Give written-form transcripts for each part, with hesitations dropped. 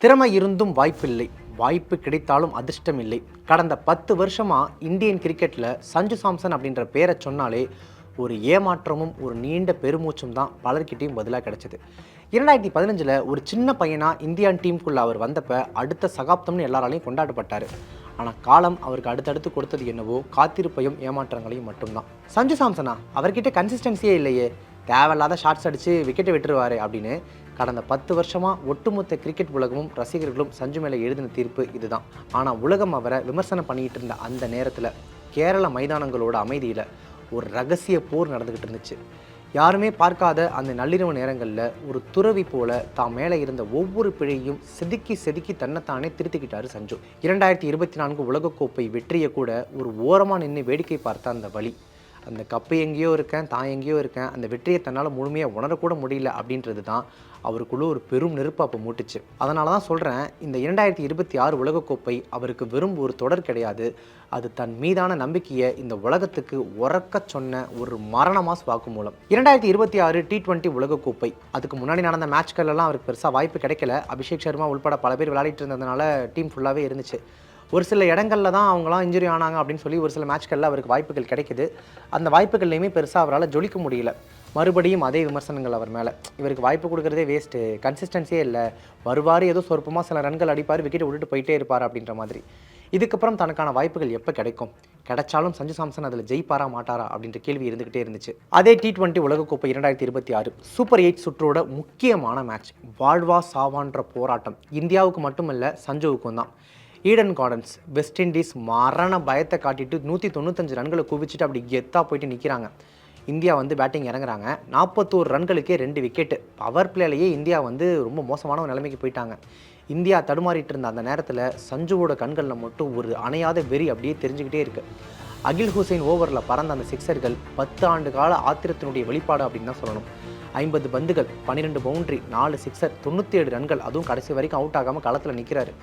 திறமை இருந்தும் வாய்ப்பில்லை, வாய்ப்பு கிடைத்தாலும் அதிர்ஷ்டம் இல்லை. கடந்த 10 வருஷமாக இந்தியன் கிரிக்கெட்டில் சஞ்சு சாம்சன் அப்படின்ற பேரை சொன்னாலே ஒரு ஏமாற்றமும் ஒரு நீண்ட பெருமூச்சும் தான் பலர்கிட்டையும் பதிலாக கிடைச்சிது. 2015 ஒரு சின்ன பையனாக இந்தியன் டீமுக்குள்ளே அவர் வந்தப்போ அடுத்த சகாப்தம்னு எல்லாராலையும் கொண்டாடப்பட்டார். ஆனால் காலம் அவருக்கு அடுத்தடுத்து கொடுத்தது என்னவோ காத்திருப்பையும் ஏமாற்றங்களையும் மட்டும்தான். சஞ்சு சாம்சனா அவர்கிட்ட கன்சிஸ்டன்சியே இல்லையே, தேவையில்லாத ஷாட்ஸ் அடித்து விக்கெட்டை விட்டுருவார் அப்படின்னு கடந்த 10 வருஷமாக ஒட்டுமொத்த கிரிக்கெட் உலகமும் ரசிகர்களும் சஞ்சு மேலே எழுதின தீர்ப்பு இதுதான். ஆனால் உலகம் அவரை விமர்சனம் பண்ணிக்கிட்டு இருந்த அந்த நேரத்தில் கேரள மைதானங்களோட அமைதியில் ஒரு ரகசிய போர் நடந்துக்கிட்டு இருந்துச்சு. யாருமே பார்க்காத அந்த நள்ளிரவு நேரங்களில் ஒரு துறவி போல தான் மேலே இருந்த ஒவ்வொரு பிழையும் செதுக்கி செதுக்கி தன்னைத்தானே திருத்திக்கிட்டாரு சஞ்சு. 2024 உலகக்கோப்பை வெற்றியை கூட ஒரு ஓரமாக நின்று வேடிக்கை பார்த்த அந்த வழி, அந்த கப்பு எங்கேயோ இருக்கேன், தான் எங்கேயோ இருக்கேன், அந்த வெற்றியை தன்னால் முழுமையாக உணரக்கூட முடியல அப்படின்றது தான் அவருக்குள்ள ஒரு பெரும் நெருப்பு அப்போ மூட்டுச்சு. அதனால தான் சொல்கிறேன், இந்த 2026 உலகக்கோப்பை அவருக்கு வெறும் ஒரு தொடர் கிடையாது, அது தன் மீதான நம்பிக்கையை இந்த உலகத்துக்கு உறக்க சொன்ன ஒரு மரணமாஸ் வாக்குமூலம். 2026 T20 உலகக்கோப்பை, அதுக்கு முன்னாடி நடந்த மேட்ச்கள்லாம் அவருக்கு பெருசாக வாய்ப்பு கிடைக்கல. அபிஷேக் சர்மா உள்பட பல பேர் விளையாடிட்டு இருந்ததுனால டீம் ஃபுல்லாகவே இருந்துச்சு. ஒரு சில இடங்களில் தான் அவங்களாம் இன்ஜுரி ஆனாங்க அப்படின்னு சொல்லி ஒரு சில மேட்ச்களில் அவருக்கு வாய்ப்புகள் கிடைக்குது. அந்த வாய்ப்புகள்லையுமே பெருசாக அவரால் ஜொலிக்க முடியல. மறுபடியும் அதே விமர்சனங்கள் அவர் மேலே, இவருக்கு வாய்ப்பு கொடுக்குறதே வேஸ்ட்டு, கன்சிஸ்டன்சியே இல்லை, வருவார் ஏதோ சொற்பமாக சில ரன்கள் அடிப்பார், விக்கெட் விட்டுட்டு போயிட்டே இருப்பார் அப்படின்ற மாதிரி. இதுக்கப்புறம் தனக்கான வாய்ப்புகள் எப்போ கிடைக்கும், கிடைச்சாலும் சஞ்சு சாம்சன் அதில் ஜெயிப்பாரா மாட்டாரா அப்படின்ற கேள்வி இருந்துகிட்டே இருந்துச்சு. அதே T20 உலகக்கோப்பை 2026 சூப்பர் 8 சுற்றோட முக்கியமான மேட்ச், வாழ்வா சாவான்ற போராட்டம் இந்தியாவுக்கு மட்டுமல்ல சஞ்சுவுக்கும் தான். ஈடன் கார்டன்ஸ், வெஸ்ட் இண்டீஸ் மரண பயத்தை காட்டிட்டு 195 ரன்களை குவிச்சிட்டு அப்படி கெத்தாக போயிட்டு நிற்கிறாங்க. இந்தியா வந்து பேட்டிங் இறங்குறாங்க. 41 ரன்களுக்கே 2 விக்கெட்டு. பவர் பிளேலையே இந்தியா வந்து ரொம்ப மோசமான ஒரு நிலைமைக்கு போயிட்டாங்க. இந்தியா தடுமாறிட்டு இருந்த அந்த நேரத்தில் சஞ்சுவோட கண்களில் மட்டும் ஒரு அணையாத வெறி அப்படியே தெரிஞ்சுக்கிட்டே இருக்குது. அகில் ஹுசைன் ஓவரில் பறந்த அந்த சிக்ஸர்கள் 10 ஆண்டு கால ஆத்திரத்தினுடைய வெளிப்பாடு அப்படின்னு தான் சொல்லணும். 50 பந்துகள், 12 பவுண்டரி, 4 சிக்ஸர், 97 ரன்கள், அதுவும் கடைசி வரைக்கும் அவுட் ஆகாமல் களத்தில் நிற்கிறாரு.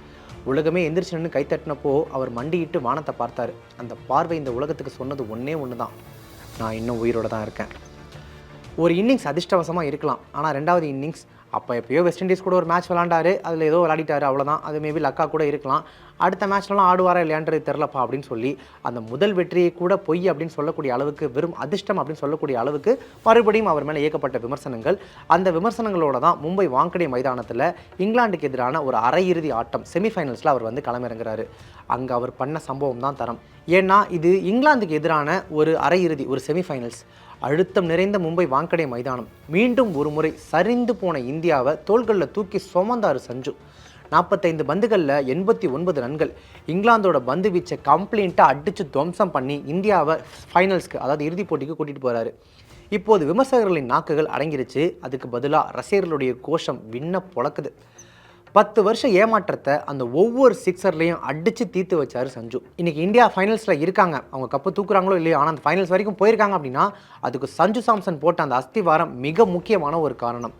உலகமே எந்திரிச்சு நின்று கைத்தட்டினப்போ அவர் மண்டியிட்டு வானத்தை பார்த்தார். அந்த பார்வை இந்த உலகத்துக்கு சொன்னது ஒன்று தான், நான் இன்னும் உயிரோடு தான் இருக்கேன். ஒரு இன்னிங்ஸ் அதிர்ஷ்டவசமாக இருக்கலாம், ஆனால் 2வது இன்னிங்ஸ் அப்போ எப்போயோ வெஸ்ட் இண்டீஸ் கூட ஒரு மேட்ச் விளாண்டாரு, அதில் ஏதோ விளையாடிட்டாரு, அவ்வளோதான். அது மேபி லக்கா கூட இருக்கலாம். அடுத்த மேட்ச்லாம் ஆடுவாரா இல்லையான்றது தெரிலப்பா அப்படின்னு சொல்லி அந்த முதல் வெற்றியை கூட பொய் அப்படின்னு சொல்லக்கூடிய அளவுக்கு, வெறும் அதிர்ஷ்டம் அப்படின்னு சொல்லக்கூடிய அளவுக்கு மறுபடியும் அவர் மேலே இயக்கப்பட்ட விமர்சனங்கள். அந்த விமர்சனங்களோட தான் மும்பை வாங்கடே மைதானத்தில் இங்கிலாந்துக்கு எதிரான ஒரு அரையிறுதி ஆட்டம் செமிஃபைனல்ஸில் அவர் வந்து களமிறங்குறாரு. அங்கே அவர் பண்ண சம்பவம் தான் தரம். ஏன்னா இது இங்கிலாந்துக்கு எதிரான ஒரு அரையிறுதி, ஒரு செமிஃபைனல்ஸ். அழுத்தம் நிறைந்த மும்பை வாங்கடே மைதானம். மீண்டும் ஒரு முறை சரிந்து போன இந்தியாவை தோள்களில் தூக்கி சுமந்தார் சஞ்சு. 45 பந்துகளில் 89 ரன்கள். இங்கிலாந்தோட பந்து வீச்சை கம்ப்ளீட்டாக அடித்து துவம்சம் பண்ணி இந்தியாவை ஃபைனல்ஸ்க்கு, அதாவது இறுதிப் போட்டிக்கு கூட்டிகிட்டு போகிறாரு. இப்போது விமர்சகர்களின் நாக்குகள் அடங்கிருச்சு. அதுக்கு பதிலாக ரசிகர்களுடைய கோஷம் விண்ண பொழக்குது. 10 வருஷம் ஏமாற்றத்தை அந்த ஒவ்வொரு சிக்ஸர்லையும் அடித்து தீர்த்து வச்சார் சஞ்சு. இன்றைக்கி இந்தியா ஃபைனல்ஸில் இருக்காங்க. அவங்க கப்பு தூக்குறாங்களோ இல்லையோ, ஆனால் அந்த ஃபைனல்ஸ் வரைக்கும் போயிருக்காங்க அப்படின்னா அதுக்கு சஞ்சு சாம்சன் போட்ட அந்த அஸ்திவாரம் மிக முக்கியமான ஒரு காரணம்.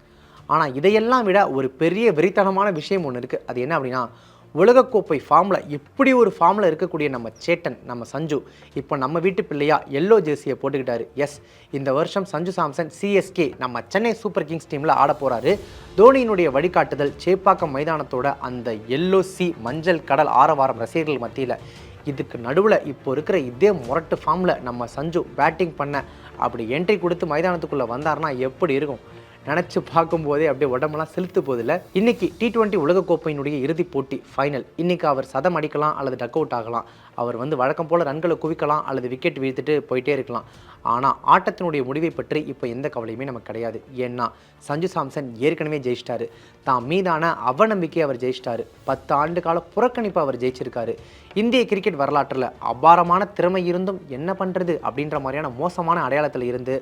ஆனால் இதையெல்லாம் விட ஒரு பெரிய வெறித்தனமான விஷயம் ஒன்று இருக்குது. அது என்ன அப்படின்னா, உலகக்கோப்பை ஃபார்மில் இப்படி ஒரு ஃபார்மில் இருக்கக்கூடிய நம்ம சேட்டன், நம்ம சஞ்சு இப்போ நம்ம வீட்டு பிள்ளையா எல்லோ ஜெர்சியை போட்டுக்கிட்டாரு. எஸ், இந்த வருஷம் சஞ்சு சாம்சன் CSK நம்ம சென்னை சூப்பர் கிங்ஸ் டீமில் ஆட போகிறாரு. தோனியினுடைய வழிகாட்டுதல், சேப்பாக்கம் மைதானத்தோட அந்த எல்லோ சி மஞ்சள் கடல் ஆரவாரம் ரசிகர்கள் மத்தியில், இதுக்கு நடுவில் இப்போ இருக்கிற இதே முரட்டு ஃபார்மில் நம்ம சஞ்சு பேட்டிங் பண்ண அப்படி என்ட்ரி கொடுத்து மைதானத்துக்குள்ளே வந்தார்னா எப்படி இருக்கும்? நினச்சி பார்க்கும்போதே அப்படியே உடம்பெல்லாம் செலுத்து போதில்லை. இன்றைக்கி T20 உலகக்கோப்பையினுடைய இறுதிப் போட்டி ஃபைனல். இன்றைக்கி அவர் சதம் அடிக்கலாம் அல்லது டக் அவுட் ஆகலாம். அவர் வந்து வழக்கம் போல் ரன்களை குவிக்கலாம் அல்லது விக்கெட் வீழ்த்துட்டு போயிட்டே இருக்கலாம். ஆனால் ஆட்டத்தினுடைய முடிவை பற்றி இப்போ எந்த கவலையுமே நமக்கு கிடையாது. ஏன்னா சஞ்சு சாம்சன் ஏற்கனவே ஜெயிச்சிட்டாரு. தான் மீதான அவநம்பிக்கையை அவர் ஜெயிச்சிட்டாரு. 10 ஆண்டு கால புறக்கணிப்பு அவர் ஜெயிச்சிருக்காரு. இந்திய கிரிக்கெட் வரலாற்றில் அபாரமான திறமை இருந்தும் என்ன பண்ணுறது அப்படின்ற மாதிரியான மோசமான அடையாளத்தில் இருந்து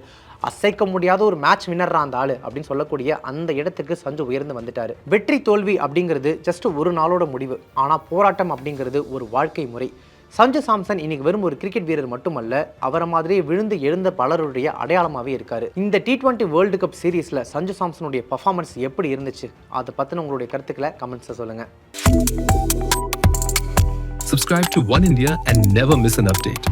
அசைக்க முடியாத ஒரு மேட்ச் வின்னர்ரா அந்த ஆள் அப்படின்னு சொல்லக்கூடிய அந்த இடத்துக்கு சஞ்சு உயர்ந்து வந்துட்டார். வெற்றி தோல்வி அப்படிங்கிறது ஜஸ்ட் ஒரு நாளோட முடிவு, ஆனால் போராட்டம் அப்படிங்கிறது ஒரு வாழ்க்கை முறை. சஞ்சு சாம்சன் இன்னைக்கு வெறும் ஒரு கிரிக்கெட் வீரர் மட்டுமல்ல, அவரை மாதிரியே விழுந்து எழுந்த பலருடைய அடையாளமாகவே இருக்காரு. இந்த T20 வேர்ல்டு கப் சீரீஸில் சஞ்சு சாம்சனுடைய பர்ஃபார்மன்ஸ் எப்படி இருந்துச்சு, அதை பற்றின உங்களுடைய கருத்துக்களை கமெண்ட்ஸை சொல்லுங்கள். Subscribe to One India and never miss an update.